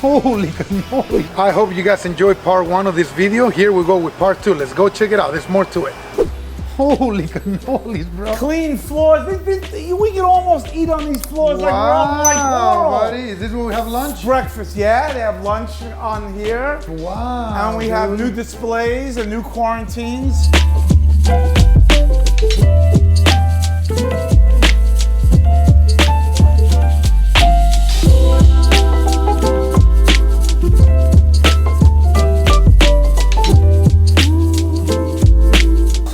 Holy cannoli. I hope you guys enjoyed part 1 of this video. Here we go with part 2. Let's go check it out. There's more to it. Holy cannolis, bro. Clean floors. We can almost eat on these floors like we're on like buddy. Is this where we have lunch? Breakfast, yeah. They have lunch on here. Wow. And we have new displays and new quarantines.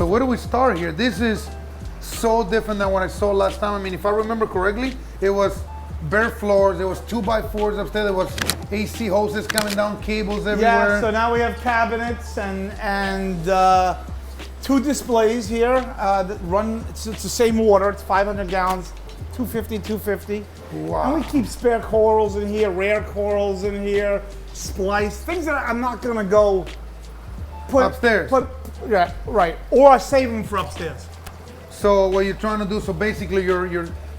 Where do we start here? This is so different than what I saw last time. I mean, if I remember correctly, it was bare floors, there was 2x4s upstairs, there was AC hoses coming down, cables everywhere. Yeah, so now we have cabinets and 2 displays here that run, it's the same water, it's 500 gallons, 250. Wow. And we keep spare corals in here, rare corals in here, spliced, things that I'm not gonna go put upstairs. Yeah, right. Or I save them for upstairs. So what you're trying to do, so basically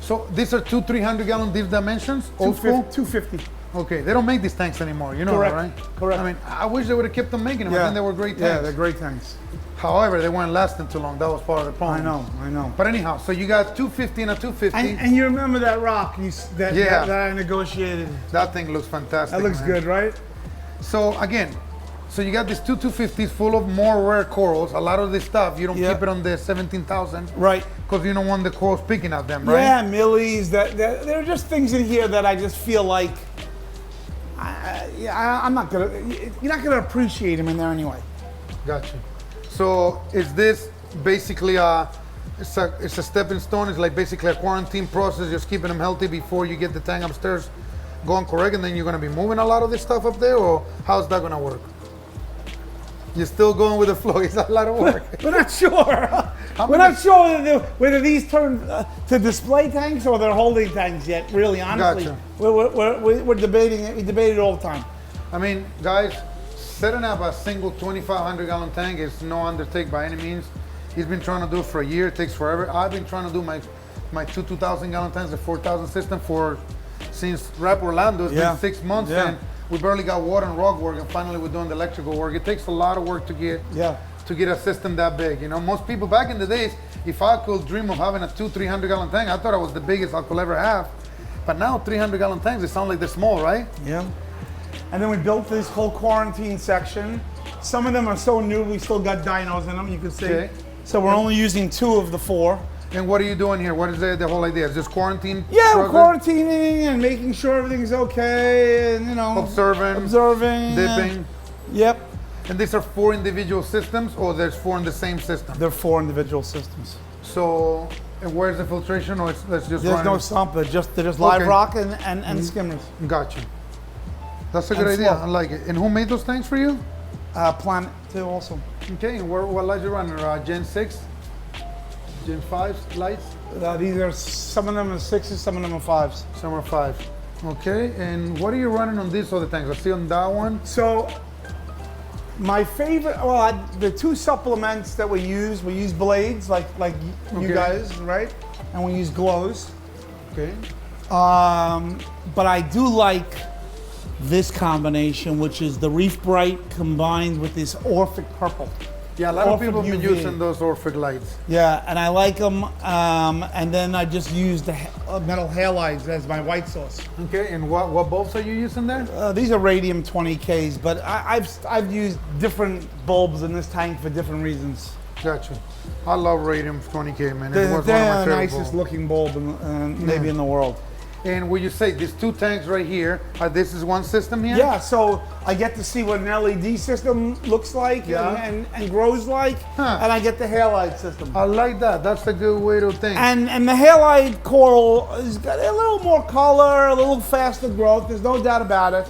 so these are 2 300-gallon deep dimensions? Old school? 250. Okay, they don't make these tanks anymore, you know that, right? Correct. I mean, I wish they would have kept them making them. I think they were great tanks. Yeah, they're great tanks. However, they weren't lasting too long. That was part of the problem. I know. But anyhow, so you got 250 and a 250. And you remember that rock that I negotiated? That thing looks fantastic. That looks good, right? So again, so you got these 250s full of more rare corals. A lot of this stuff, you don't keep it on the 17,000. Right. Because you don't want the corals picking at them, right? Yeah, millies. There are just things in here that I just feel like I'm not gonna. You're not gonna appreciate them in there anyway. Gotcha. So is this basically it's a stepping stone? It's like basically a quarantine process, just keeping them healthy before you get the tank upstairs going correct, and then you're gonna be moving a lot of this stuff up there, or how's that gonna work? You're still going with the flow. It's a lot of work. We're not sure. We're not sure whether these turn to display tanks or they're holding tanks yet. Really, honestly, Gotcha. we're debating it. We debate it all the time. I mean, guys, setting up a single 2,500-gallon tank is no undertaking by any means. He's been trying to do it for a year. It takes forever. I've been trying to do my 2,000-gallon tanks, the 4,000 system, since Rap Orlando. It's been 6 months, and we barely got water and rock work, and finally we're doing the electrical work. It takes a lot of work to get a system that big. You know, most people back in the days, if I could dream of having a 300-gallon tank, I thought I was the biggest I could ever have. But now 300-gallon tanks, they sound like they're small, right? Yeah. And then we built this whole quarantine section. Some of them are so new, we still got dynos in them, you can see. Okay. So we're only using 2 of the 4. And what are you doing here? What is the whole idea? Is this quarantine? Yeah, we're quarantining and making sure everything's okay, and observing, dipping. Yep. And these are 4 individual systems, or there's 4 in the same system? They're 4 individual systems. So, and where's the filtration, or that's just There's no sump, they're just live rock and skimmers. Gotcha. That's a good idea. I like it. And who made those tanks for you? Planet too, also. Okay, and what lights you running? Gen 6? Gen 5 lights? These are, some of them are 6s, some of them are 5s. Some are 5. Okay, and what are you running on these other tanks? I see on that one. So, my favorite, the 2 supplements that we use blades, like you guys, right? And we use glows. Okay. But I do like this combination, which is the Reef Bright combined with this Orphic purple. Yeah, a lot of people have been using those Orphic lights. Yeah, and I like them. And then I just use the metal halides as my white sauce. Okay, and what bulbs are you using there? These are radium 20Ks, but I've used different bulbs in this tank for different reasons. Gotcha. I love radium 20K, man. They're the nicest looking bulb maybe in the world. And would you say these 2 tanks right here, this is one system here? Yeah, so I get to see what an LED system looks like and grows like, and I get the halide system. I like that. That's a good way to think. And the halide coral has got a little more color, a little faster growth. There's no doubt about it.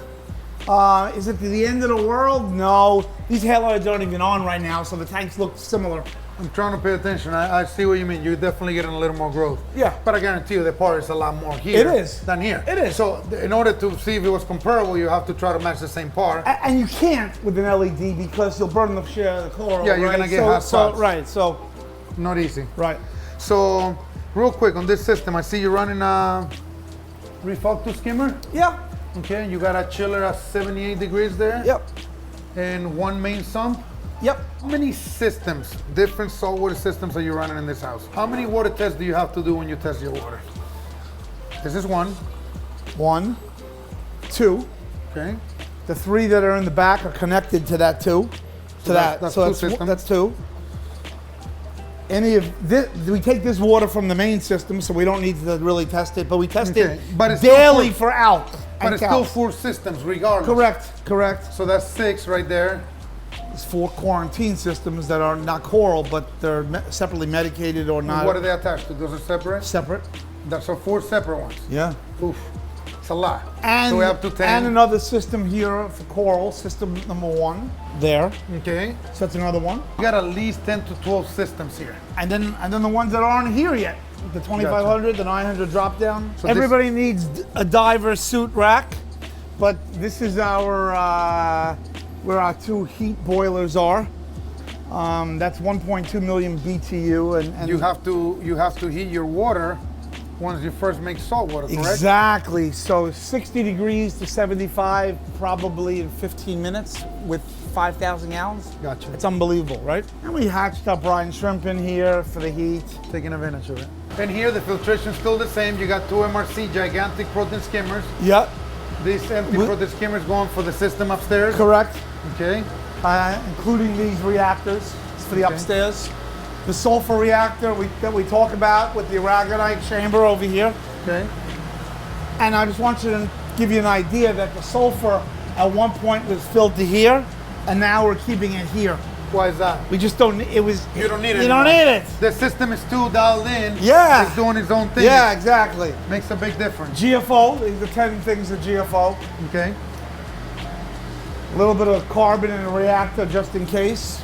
Is it the end of the world? No. These halides aren't even on right now, so the tanks look similar. I'm trying to pay attention. I see what you mean. You're definitely getting a little more growth. Yeah. But I guarantee you the power is a lot more here than here. It is. So in order to see if it was comparable, you have to try to match the same power. And you can't with an LED because you'll burn the share of the coral. Yeah, you're going to get hot spots. So not easy. Right. So real quick on this system, I see you're running a Refocus skimmer. Yeah. Okay, you got a chiller at 78 degrees there. Yep. And one main sump. Yep. How many systems, different saltwater systems are you running in this house? How many water tests do you have to do when you test your water? This is one. 1, 2. Okay. The 3 that are in the back are connected to that 2. So that's two systems. That's 2. Any of this, we take this water from the main system, so we don't need to really test it, but we test it But it's daily still for alk. But it's still 4 systems regardless. Correct. So that's 6 right there. It's 4 quarantine systems that are not coral, but they're separately medicated or not. What are they attached to? Those are separate? Separate. That's so 4 separate ones. Yeah. Oof. It's a lot. And, so we have to 10. And another system here for coral, system number 1 there. Okay. So that's another one. You got at least 10 to 12 systems here. And then the ones that aren't here yet. The 2500, the 900 drop down. So everybody needs a diver suit rack, but this is our where our 2 heat boilers are. That's 1.2 million BTU, and you have to heat your water once you first make salt water, correct? Exactly. So 60 degrees to 75, probably in 15 minutes with 5,000 gallons. Gotcha. It's unbelievable, right? And we hatched up brine shrimp in here for the heat. Taking advantage of it. And here the filtration's still the same. You got 2 MRC gigantic protein skimmers. Yep. This empty protein skimmer is going for the system upstairs. Correct. Okay. Including these reactors for the upstairs. The sulfur reactor that we talk about with the aragonite chamber over here. Okay. And I just want you to give you an idea that the sulfur at one point was filled to here, and now we're keeping it here. Why is that? We just don't, it was... You don't need it You don't anymore. need it. The system is too dialed in. Yeah. It's doing its own thing. Yeah, exactly. Makes a big difference. GFO, these are 10 things of GFO. Okay. A little bit of carbon in the reactor just in case.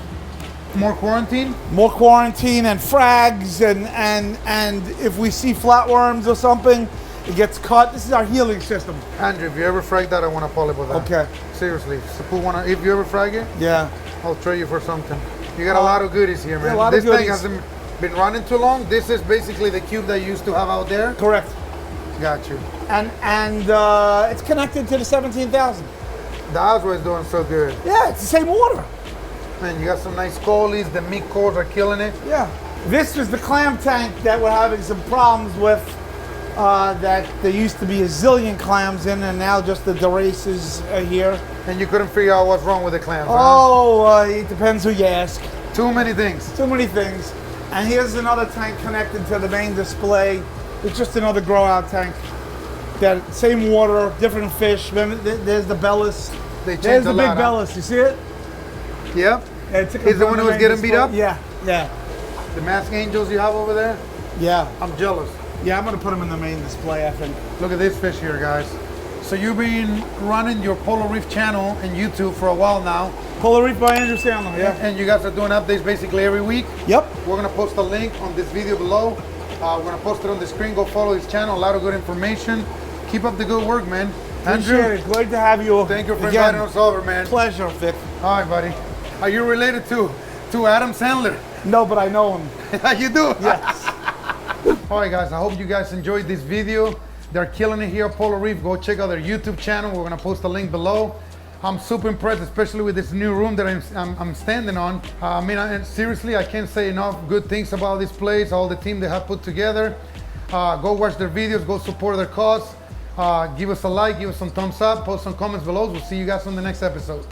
More quarantine? More quarantine and frags, and if we see flatworms or something, it gets cut. This is our healing system. Andrew, if you ever frag that, I want to poly with that. Okay. Seriously. If you ever frag it, Yeah. I'll trade you for something. You got a lot of goodies here, man. Yeah, a lot this of thing goodies. hasn't been running too long. This is basically the cube that you used to have out there. Correct. Got you. And it's connected to the 17,000. That's why it's doing so good. Yeah, it's the same water. Man, you got some nice collies. The meat cores are killing it. Yeah. This is the clam tank that we're having some problems with. That there used to be a zillion clams in, and now just the duraces are here. And you couldn't figure out what's wrong with the clams, Oh, it depends who you ask. huh? Too many things. Too many things. And here's another tank connected to the main display. It's just another grow out tank. That same water, different fish. Remember, there's the bellis. They changed There's the a big lot, huh? bellis. You see it? Yep. Yeah, it took Is us the on one who was main getting beat display. up? Yeah. The mask angels you have over there? Yeah. I'm jealous. Yeah, I'm gonna put them in the main display, I think. Look at this fish here, guys. So you've been running your Polar Reef channel and YouTube for a while now. Polar Reef by Andrew Sandler, yeah. And you guys are doing updates basically every week. Yep. We're gonna post a link on this video below. We're gonna post it on the screen. Go follow his channel. A lot of good information. Keep up the good work, man. Andrew, Andrew, great to have you. thank you for again. inviting us over, man. Pleasure, Vic. All right, buddy. Are you related to Adam Sandler? No, but I know him. You do? Yes. All right, guys. I hope you guys enjoyed this video. They're killing it here at Polar Reef. Go check out their YouTube channel. We're gonna post a link below. I'm super impressed, especially with this new room that I'm standing on. Seriously, I can't say enough good things about this place, all the team they have put together. Go watch their videos, go support their cause. Give us a like, give us some thumbs up, post some comments below. We'll see you guys on the next episode.